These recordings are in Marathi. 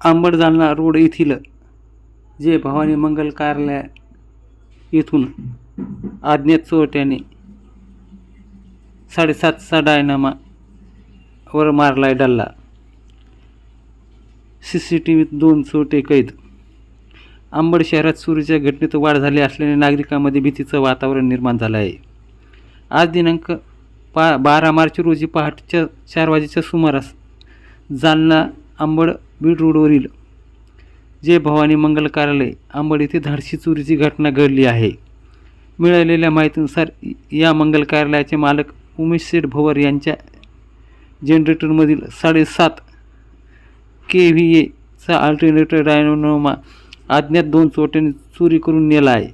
अंबड जालना रोड येथील जे भवानी मंगल कार्यालय येथून अज्ञात चोरट्याने 7.5चा डायनामा वर मारलाय डल्ला. CCTVत 2 चोरटे कैद. अंबड शहरात चोरीच्या घटनेत वाढ झाली असल्याने नागरिकांमध्ये भीतीचं वातावरण निर्माण झालं आहे. आज दिनांक 12 मार्च रोजी पहाटेच्या 4 वाजेच्या सुमारास जालना अंबड बीड रोडवरील जे भवानी मंगल कार्यालय अंबड येथे धाडसी चोरीची घटना घडली आहे. मिळालेल्या माहितीनुसार या मंगल कार्यालयाचे मालक उमेश शेठ भवर यांच्या जनरेटरमधील 7.5 kVA चा अल्टरनेटर डायनामा अज्ञात 2 चोरट्यांनी चोरी करून नेला आहे.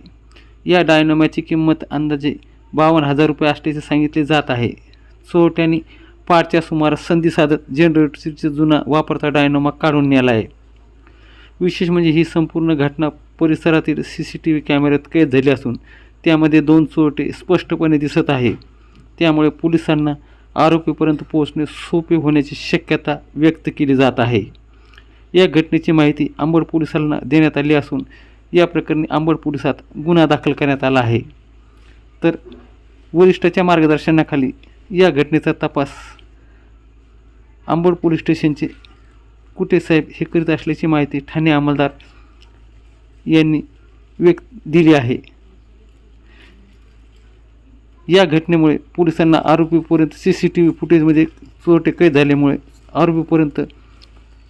या डायनामाची किंमत अंदाजे 52,000 रुपये असल्याचे सांगितले जात आहे. चोरट्यांनी पहाटेच्या सुमारास संधी साधत जनरेटरचा जुना वापरता डायनामा काढून नेला आहे. विशेष म्हणजे ही संपूर्ण घटना परिसरातील CCTV कॅमेऱ्यात कैद झाली असून त्यामध्ये 2 चोरटे स्पष्टपणे दिसत आहे. त्यामुळे पोलिसांना आरोपीपर्यंत पोहोचणे सोपे होण्याची शक्यता व्यक्त केली जात आहे. या घटनेची माहिती अंबड पोलिसांना देण्यात आली असून या प्रकरणी अंबड पोलिसात गुन्हा दाखल करण्यात आला आहे. तर वरिष्ठाच्या मार्गदर्शनाखाली या घटनेचा तपास अंबड पोलीस स्टेशनचे कुटे साहेब हे करीत असल्याची माहिती ठाणे अंमलदार यांनी दिली आहे. या घटनेमुळे पोलिसांना आरोपीपर्यंत CCTV फुटेजमध्ये चोरटे कैद झाल्यामुळे आरोपीपर्यंत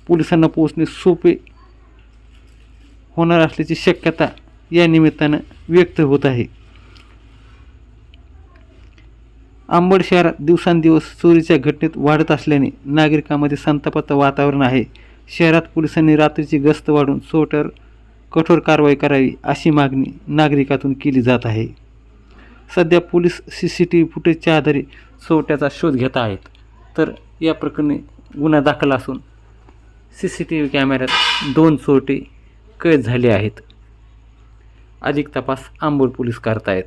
पोलिसांना पोहोचणे सोपे होणार असल्याची शक्यता या निमित्तानं व्यक्त होत आहे. अंबड शहरात दिवसांदिवस चोरीच्या घटनेत वाढत असल्याने नागरिकांमध्ये संतापाचं वातावरण आहे. शहरात पोलिसांनी रात्रीची गस्त वाढवून चोरट्यावर कठोर कारवाई करावी अशी मागणी नागरिकातून केली जात आहे. सध्या पोलीस CCTV फुटेजच्या आधारे चोरट्याचा शोध घेत आहेत. तर या प्रकरणी गुन्हा दाखल असून CCTV कॅमेऱ्यात 2 चोरटे कैद झाले आहेत. अधिक तपास अंबड पोलीस करतायत.